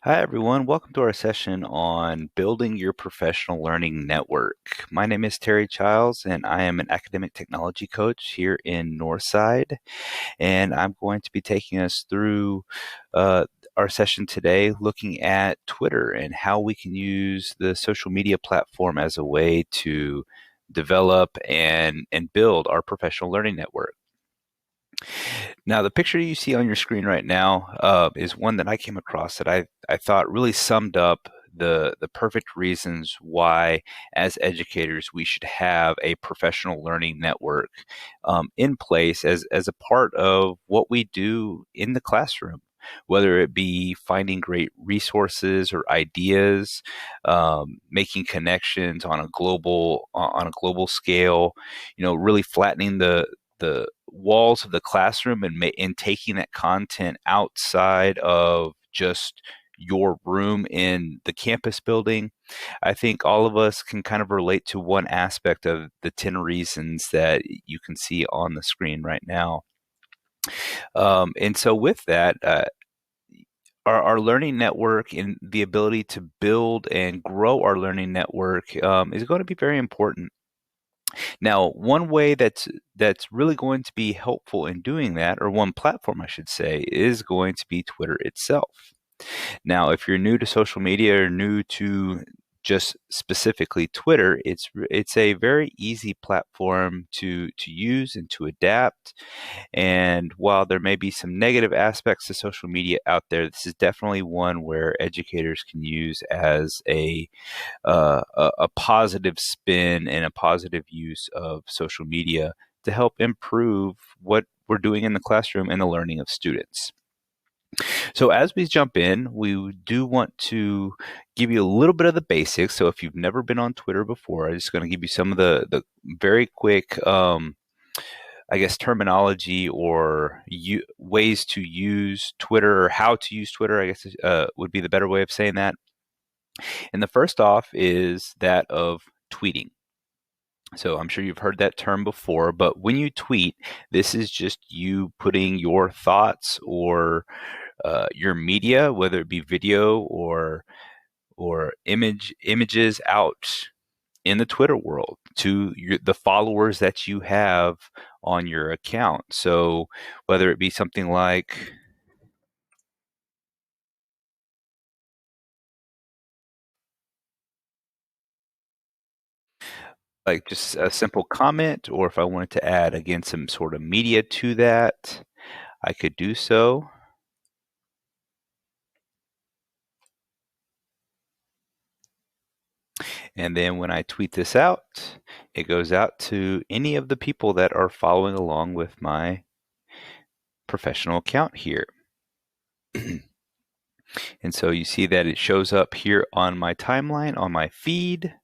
Hi, everyone. Welcome to our session on building your professional learning network. My name is Terry Childs, and I am an academic technology coach here in Northside. And I'm going to be taking us through uh, our session today looking at Twitter and how we can use the social media platform as a way to develop and build our professional learning network. Now, the picture you see on your screen right now is one that I came across that I thought really summed up the perfect reasons why, as educators, we should have a professional learning network in place as a part of what we do in the classroom. Whether it be finding great resources or ideas, making connections on a global scale, really flattening the walls of the classroom and taking that content outside of just your room in the campus building. I think all of us can kind of relate to one aspect of the 10 reasons that you can see on the screen right now. And so, with that, our learning network and the ability to build and grow our learning network is going to be very important. Now, one way that's really going to be helpful in doing that, or one platform I should say, is going to be Twitter itself. Now, if you're new to social media or new to just specifically Twitter, it's a very easy platform to use and to adapt. And while there may be some negative aspects to social media out there, this is definitely one where educators can use as a positive spin and a positive use of social media to help improve what we're doing in the classroom and the learning of students. So, as we jump in, we do want to give you a little bit of the basics. So, if you've never been on Twitter before, I'm just going to give you some of the very quick, I guess, terminology or ways to use Twitter, or how to use Twitter, I guess, would be the better way of saying that. And the first off is that of tweeting. So I'm sure you've heard that term before, but when you tweet, this is just you putting your thoughts or your media, whether it be video or images out in the Twitter world to the followers that you have on your account. So whether it be something like just a simple comment, or if I wanted to add again some sort of media to that, I could do so. And then when I tweet this out, it goes out to any of the people that are following along with my professional account here. And so you see that it shows up here on my timeline, on my feed,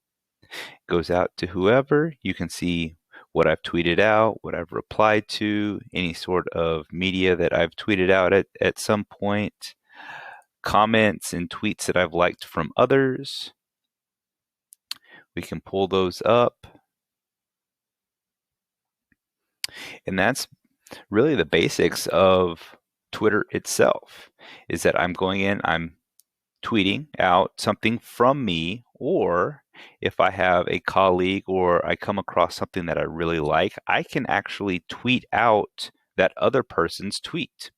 goes out to whoever. You can see what I've tweeted out, what I've replied to, any sort of media that I've tweeted out at some point, comments and tweets that I've liked from others. We can pull those up. And that's really the basics of Twitter itself, is that I'm going in, I'm tweeting out something from me, or if I have a colleague or I come across something that I really like, I can actually tweet out that other person's tweet.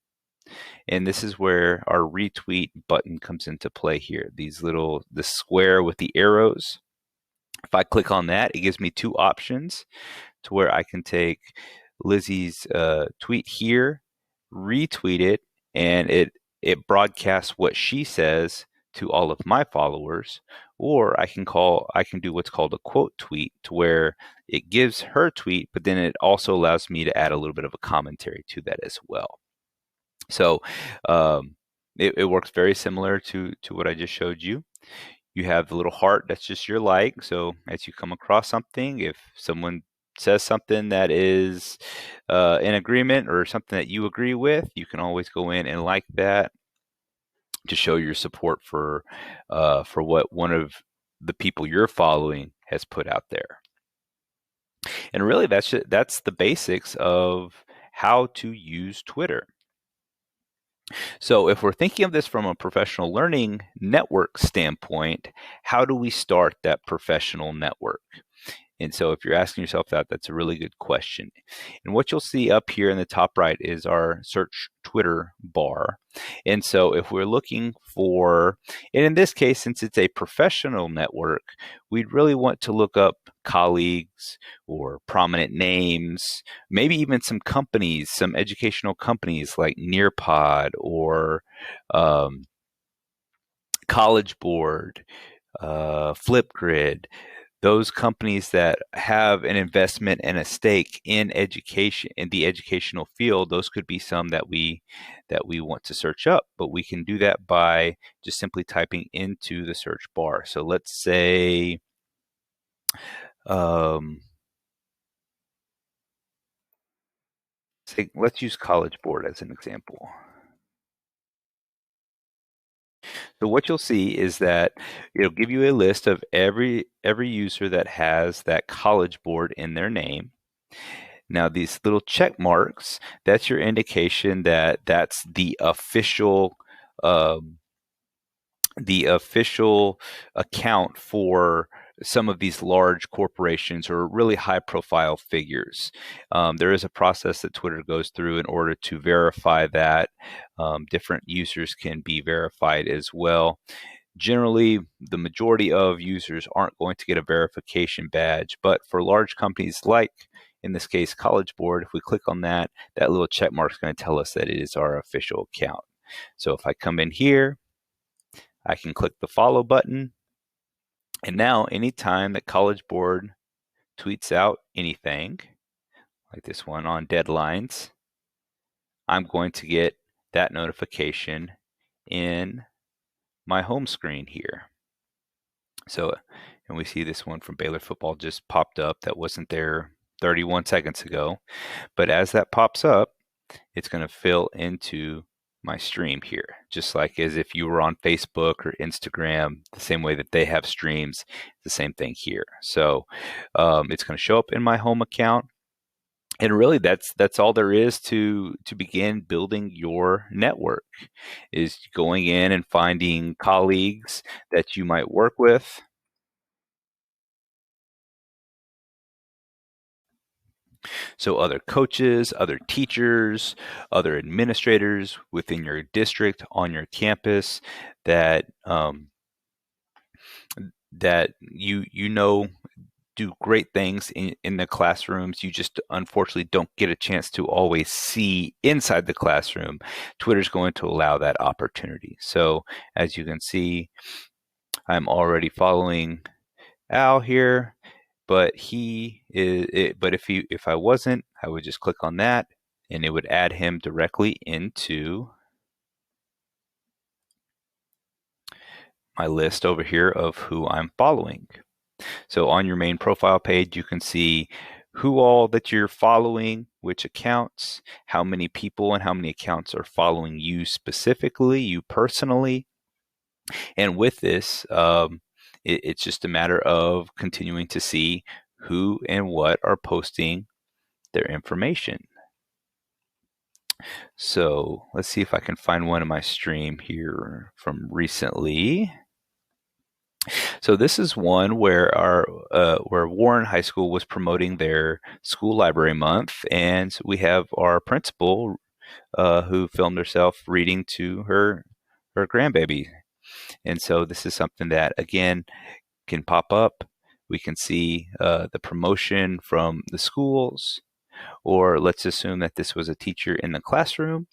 And this is where our retweet button comes into play here. The square with the arrows. If I click on that, it gives me two options to where I can take Lizzie's tweet here, retweet it, and it broadcasts what she says to all of my followers. Or I can do what's called a quote tweet, to where it gives her tweet, but then it also allows me to add a little bit of a commentary to that as well. So um, it works very similar to what I just showed you. You have the little heart, that's just your like. So as you come across something, if someone says something that is in agreement or something that you agree with, you can always go in and like that to show your support for what one of the people you're following has put out there. And really, that's the basics of how to use Twitter. So if we're thinking of this from a professional learning network standpoint, how do we start that professional network? And so if you're asking yourself that, that's a really good question. And what you'll see up here in the top right is our search Twitter bar. And so if we're looking for, and in this case, since it's a professional network, we'd really want to look up colleagues or prominent names, maybe even some companies, some educational companies like Nearpod or um, College Board, Flipgrid, those companies that have an investment and a stake in education in the educational field. Those could be some that we want to search up, but we can do that by just simply typing into the search bar. So um, let's use College Board as an example. So what you'll see is that it'll give you a list of every user that has that College Board in their name. Now, these little check marks, that's your indication that that's um, the official account for some of these large corporations or really high profile figures. There is a process that Twitter goes through in order to verify that. Different users can be verified as well. Generally, the majority of users aren't going to get a verification badge, but for large companies like, in this case, College Board, if we click on that, that little check mark is going to tell us that it is our official account. So if I come in here, I can click the follow button, and now anytime that College Board tweets out anything, like this one on deadlines, I'm going to get that notification in my home screen here. So, and we see this one from Baylor football just popped up that wasn't there 31 seconds ago. But as that pops up, it's going to fill into my stream here, just like as if you were on Facebook or Instagram, the same way that they have streams, the same thing here. So it's going to show up in my home account. And really, that's all there is to begin building your network, is going in and finding colleagues that you might work with. So, other coaches, other teachers, other administrators within your district, on your campus, that that you know do great things in the classrooms. You just unfortunately don't get a chance to always see inside the classroom. Twitter's going to allow that opportunity. So, as you can see, I'm already following Al here, but if I wasn't, I would just click on that and it would add him directly into my list over here of who I'm following. So on your main profile page, you can see who all that you're following, which accounts, how many people and how many accounts are following you specifically, you personally. And with this, it's just a matter of continuing to see who and what are posting their information. So let's see if I can find one in my stream here from recently. So this is one where Warren High School was promoting their school library month, and we have our principal who filmed herself reading to her grandbaby. And so this is something that again can pop up. We can see the promotion from the schools, or let's assume that this was a teacher in the classroom.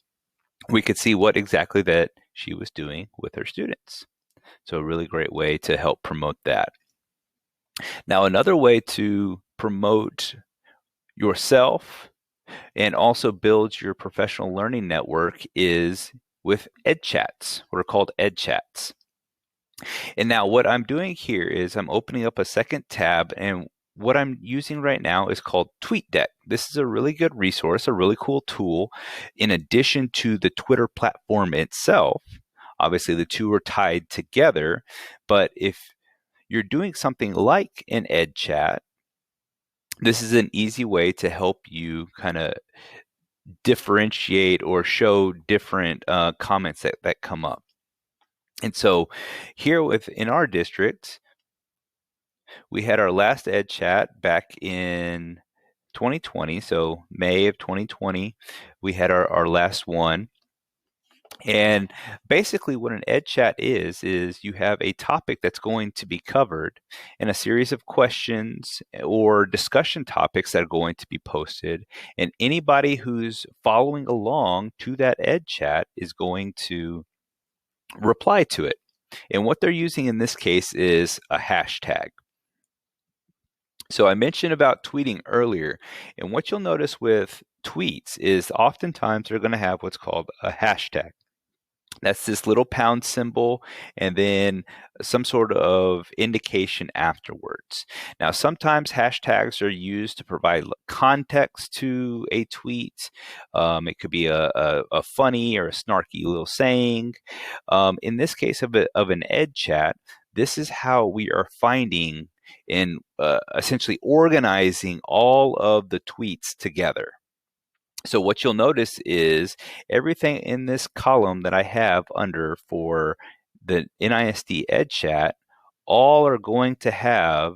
We could see what exactly that she was doing with her students. So a really great way to help promote that. Now, another way to promote yourself and also build your professional learning network is with EdChats, what are called EdChats. And now what I'm doing here is I'm opening up a second tab, and what I'm using right now is called TweetDeck. This is a really good resource, a really cool tool. In addition to the Twitter platform itself, obviously the two are tied together, but if you're doing something like an EdChat, this is an easy way to help you kind of differentiate or show different comments that come up. And so here in our district, we had our last Ed Chat back in 2020, so May of 2020, we had our last one. And basically, what an Ed Chat is you have a topic that's going to be covered and a series of questions or discussion topics that are going to be posted. And anybody who's following along to that Ed Chat is going to reply to it. And what they're using in this case is a hashtag. So I mentioned about tweeting earlier, and what you'll notice with tweets is oftentimes they're going to have what's called a hashtag. That's this little pound symbol and then some sort of indication afterwards. Now, sometimes hashtags are used to provide context to a tweet. It could be a funny or a snarky little saying. In this case of an Ed Chat, this is how we are finding and essentially organizing all of the tweets together. So what you'll notice is everything in this column that I have under for the NISD Ed Chat, all are going to have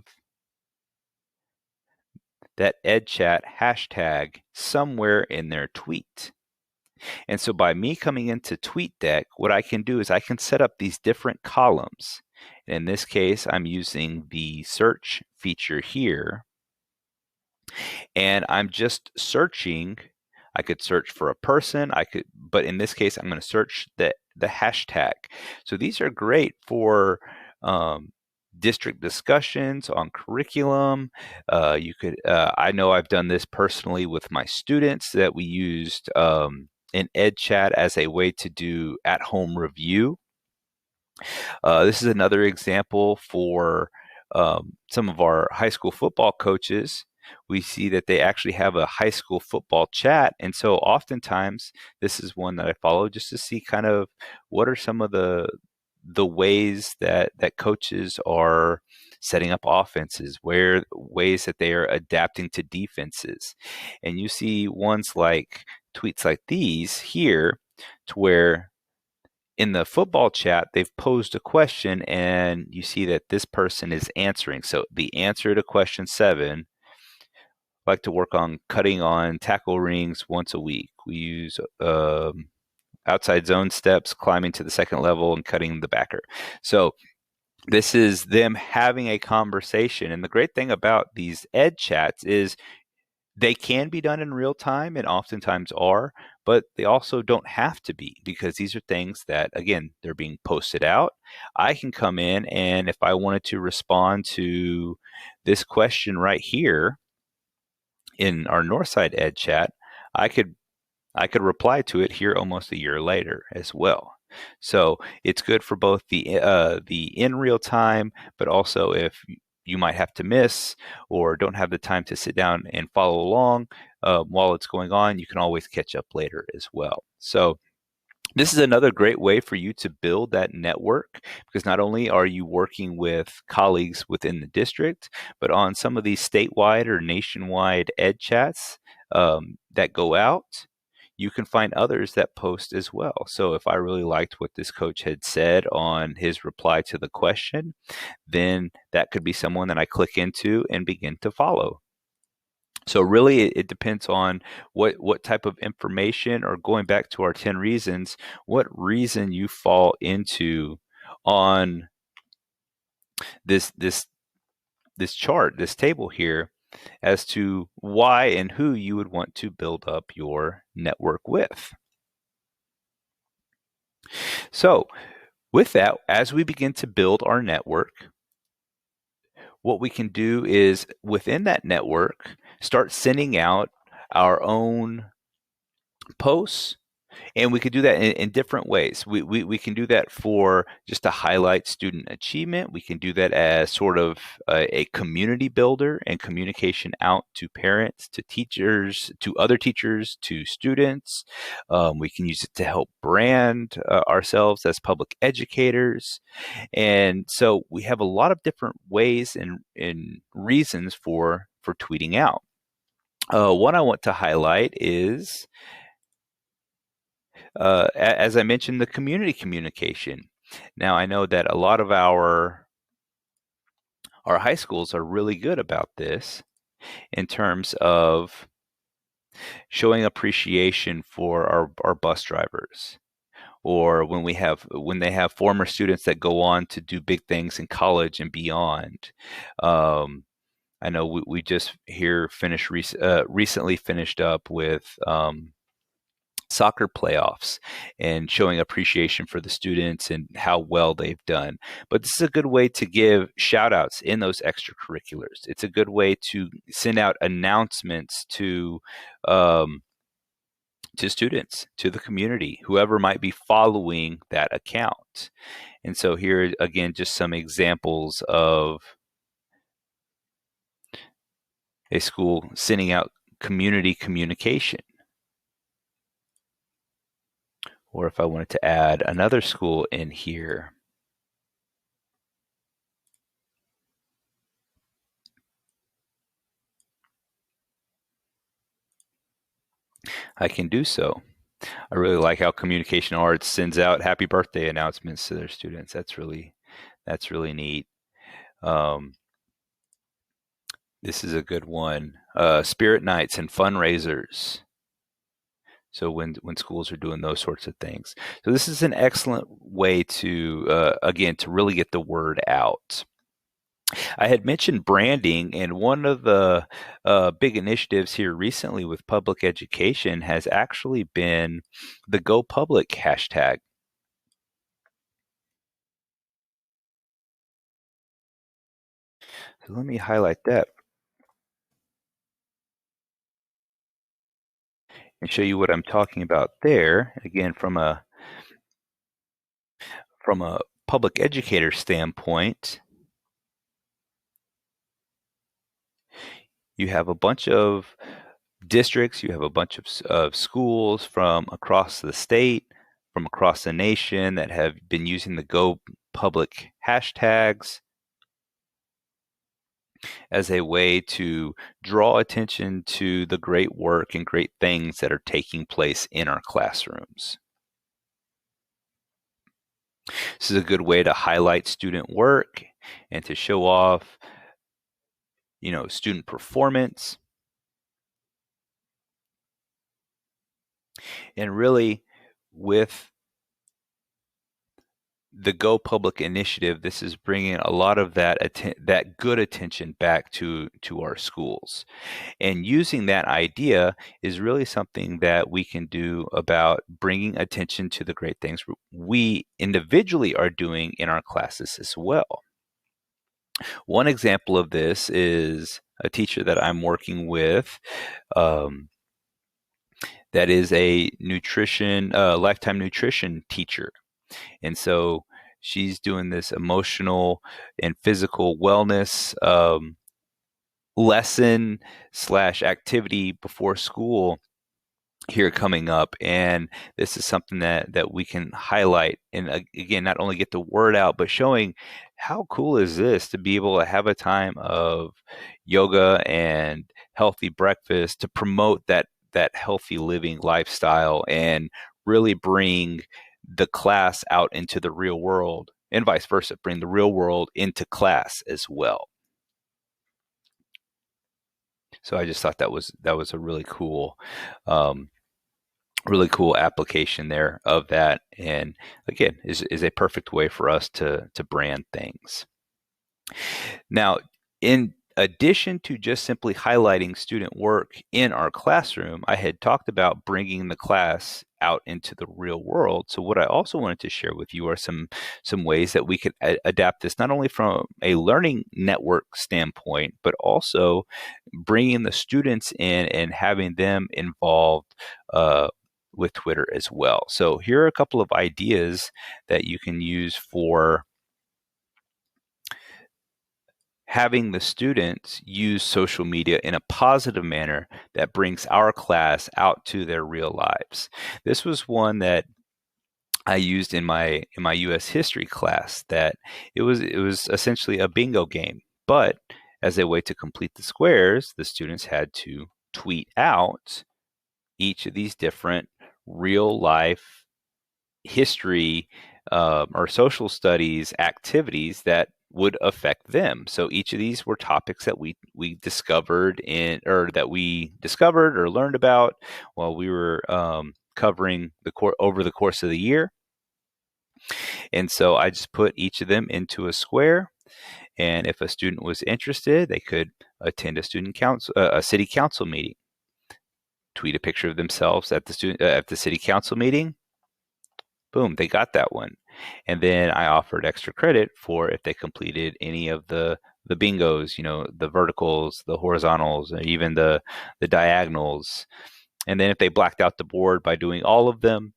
that Ed Chat hashtag somewhere in their tweet. And so by me coming into TweetDeck, what I can do is I can set up these different columns. In this case, I'm using the search feature here, and I'm just searching. I could search for a person, but in this case, I'm going to search the hashtag. So these are great for district discussions on curriculum. I know I've done this personally with my students that we used in Ed Chat as a way to do at-home review. This is another example for some of our high school football coaches. We see that they actually have a high school football chat. And so oftentimes this is one that I follow just to see kind of what are some of the ways that coaches are setting up offenses, where ways that they are adapting to defenses. And you see ones like tweets like these here to where in the football chat, they've posed a question and you see that this person is answering. So the answer to question 7, I like to work on cutting on tackle rings once a week. We use outside zone steps, climbing to the second level, and cutting the backer. So this is them having a conversation. And the great thing about these Ed Chats is they can be done in real time and oftentimes are, but they also don't have to be because these are things that, again, they're being posted out. I can come in and if I wanted to respond to this question right here in our Northside Ed Chat, I could reply to it here almost a year later as well. So it's good for both the in real time, but also if you might have to miss or don't have the time to sit down and follow along while it's going on, you can always catch up later as well. So this is another great way for you to build that network because not only are you working with colleagues within the district, but on some of these statewide or nationwide Ed Chats that go out, you can find others that post as well. So if I really liked what this coach had said on his reply to the question, then that could be someone that I click into and begin to follow. So really, it depends on what type of information, or going back to our 10 reasons, what reason you fall into on this chart, this table here, as to why and who you would want to build up your network with. So with that, as we begin to build our network, what we can do is within that network, start sending out our own posts. And we could do that in different ways. We can do that for just to highlight student achievement. We can do that as sort of a community builder and communication out to parents, to teachers, to other teachers, to students. We can use it to help brand ourselves as public educators. And so we have a lot of different ways and reasons for tweeting out. One I want to highlight is, as I mentioned, the community communication. Now, I know that a lot of our high schools are really good about this in terms of showing appreciation for our bus drivers, or when they have former students that go on to do big things in college and beyond. Um, I know we just here recently finished up with soccer playoffs and showing appreciation for the students and how well they've done. But this is a good way to give shout outs in those extracurriculars. It's a good way to send out announcements um, to students, to the community, whoever might be following that account. And so here again, just some examples of a school sending out community communication. Or if I wanted to add another school in here, I can do so. I really like how Communication Arts sends out happy birthday announcements to their students. That's really neat. Um, this is a good one. Spirit nights and fundraisers. So when schools are doing those sorts of things, so this is an excellent way to again to really get the word out. I had mentioned branding, and one of the big initiatives here recently with public education has actually been the Go Public hashtag. So let me highlight that and show you what I'm talking about there. Again, from a public educator standpoint, you have a bunch of districts, you have a bunch of schools from across the state, from across the nation that have been using the Go Public hashtags as a way to draw attention to the great work and great things that are taking place in our classrooms. This is a good way to highlight student work and to show off, student performance. And really, with the Go Public initiative, this is bringing a lot of that good attention back to our schools. And using that idea is really something that we can do about bringing attention to the great things we individually are doing in our classes as well. One example of this is a teacher that I'm working with um, that is a lifetime nutrition teacher. And so she's doing this emotional and physical wellness lesson slash activity before school here coming up, and this is something that we can highlight and again not only get the word out but showing how cool is this to be able to have a time of yoga and healthy breakfast to promote that healthy living lifestyle and really bring the class out into the real world and vice versa, bring the real world into class as well. So I just thought that was a um, really cool application there of that, and again is a perfect way for us to brand things. Now, in addition to just simply highlighting student work in our classroom, I had talked about bringing the class out into the real world. So what I also wanted to share with you are some ways that we could adapt this not only from a learning network standpoint, but also bringing the students in and having them involved with Twitter as well. So here are a couple of ideas that you can use for having the students use social media in a positive manner that brings our class out to their real lives. This was one that I used in my US history class. That it was essentially a bingo game, but as a way to complete the squares, the students had to tweet out each of these different real life history or social studies activities that would affect them. So each of these were topics that we discovered or that we discovered or learned about while we were covering over the course of the year. And so I just put each of them into a square. And if a student was interested, they could attend a city council meeting, tweet a picture of themselves at the city council meeting. Boom, they got that one. And then I offered extra credit for if they completed any of the bingos, the verticals, the horizontals, or even the diagonals. And then if they blacked out the board by doing all of them,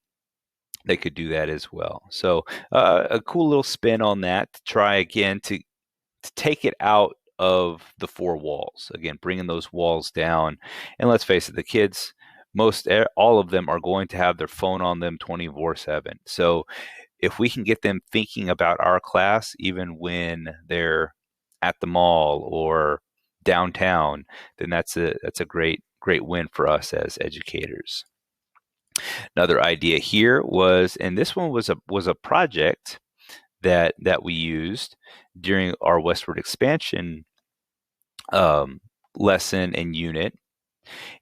they could do that as well. So a cool little spin on that to try again to take it out of the four walls. Again, bringing those walls down. And let's face it, the kids, all of them are going to have their phone on them 24/7. So if we can get them thinking about our class, even when they're at the mall or downtown, then that's a great win for us as educators. Another idea here was, and this one was a project that we used during our westward expansion lesson and unit,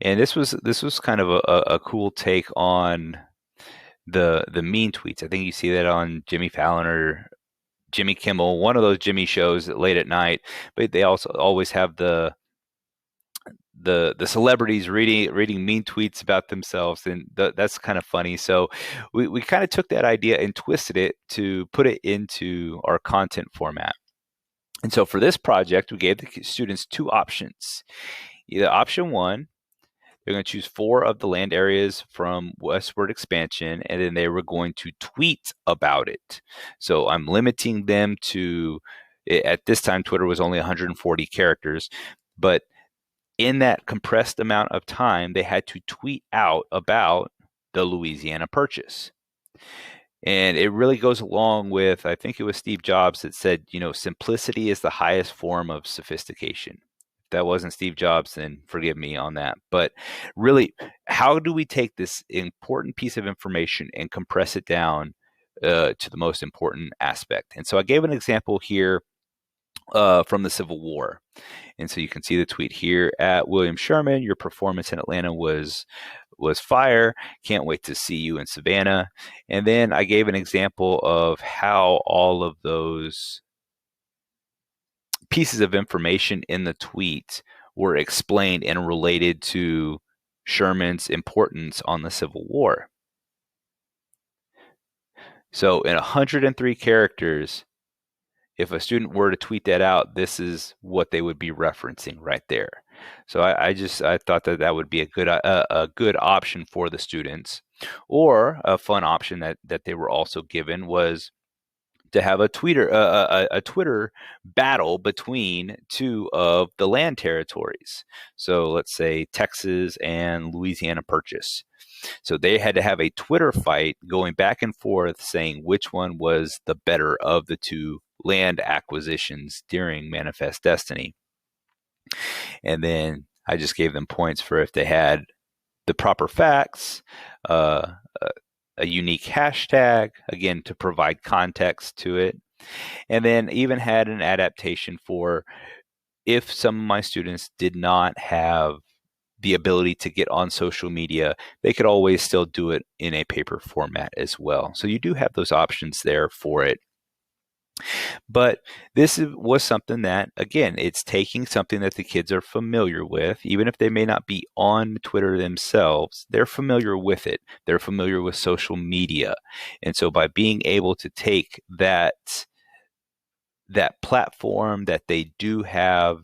and this was kind of a cool take on the mean tweets. I think you see that on Jimmy Fallon or Jimmy Kimmel, one of those Jimmy shows late at night. But they also always have the celebrities reading mean tweets about themselves, and that's kind of funny. So we kind of took that idea and twisted it to put it into our content format. And so for this project, we gave the students two options. Either option one, they're going to choose 4 of the land areas from westward expansion, and then they were going to tweet about it. So I'm limiting them to, at this time, Twitter was only 140 characters, but in that compressed amount of time, they had to tweet out about the Louisiana Purchase. And it really goes along with, I think it was Steve Jobs that said, simplicity is the highest form of sophistication. If that wasn't Steve Jobs, then forgive me on that. But really, how do we take this important piece of information and compress it down to the most important aspect? And so I gave an example here from the Civil War. And so you can see the tweet here at William Sherman. Your performance in Atlanta was fire. Can't wait to see you in Savannah. And then I gave an example of how all of those pieces of information in the tweet were explained and related to Sherman's importance on the Civil War. So in 103 characters, if a student were to tweet that out, this is what they would be referencing right there. So I thought that would be a good option for the students. Or a fun option that they were also given was to have a Twitter battle between 2 of the land territories. So let's say Texas and Louisiana Purchase. So they had to have a Twitter fight going back and forth saying which one was the better of the 2 land acquisitions during Manifest Destiny. And then I just gave them points for if they had the proper facts, a unique hashtag, again, to provide context to it. And then even had an adaptation for if some of my students did not have the ability to get on social media, they could always still do it in a paper format as well. So you do have those options there for it. But this was something that, again, it's taking something that the kids are familiar with, even if they may not be on Twitter themselves, they're familiar with it. They're familiar with social media. And so by being able to take that platform that they do have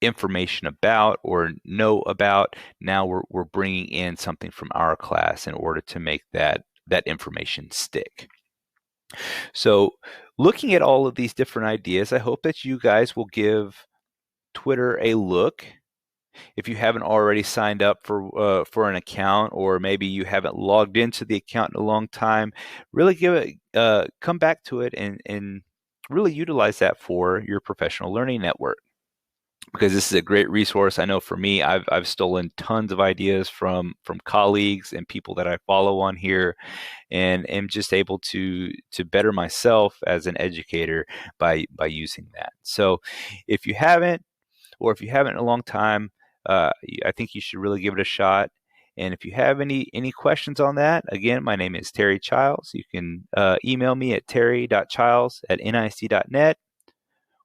information about or know about, now we're bringing in something from our class in order to make that information stick. So looking at all of these different ideas, I hope that you guys will give Twitter a look. If you haven't already signed up for an account, or maybe you haven't logged into the account in a long time, really come back to it and really utilize that for your professional learning network. because this is a great resource. I know for me, I've stolen tons of ideas from colleagues and people that I follow on here, and am just able to better myself as an educator by using that. So, if you haven't, or if you haven't in a long time, I think you should really give it a shot. And if you have any questions on that, again, my name is Terry Childs. You can email me at terry.childs@nic.net,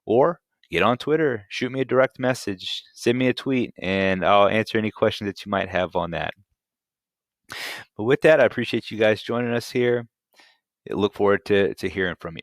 or get on Twitter, shoot me a direct message, send me a tweet, and I'll answer any questions that you might have on that. But with that, I appreciate you guys joining us here. I look forward to hearing from you.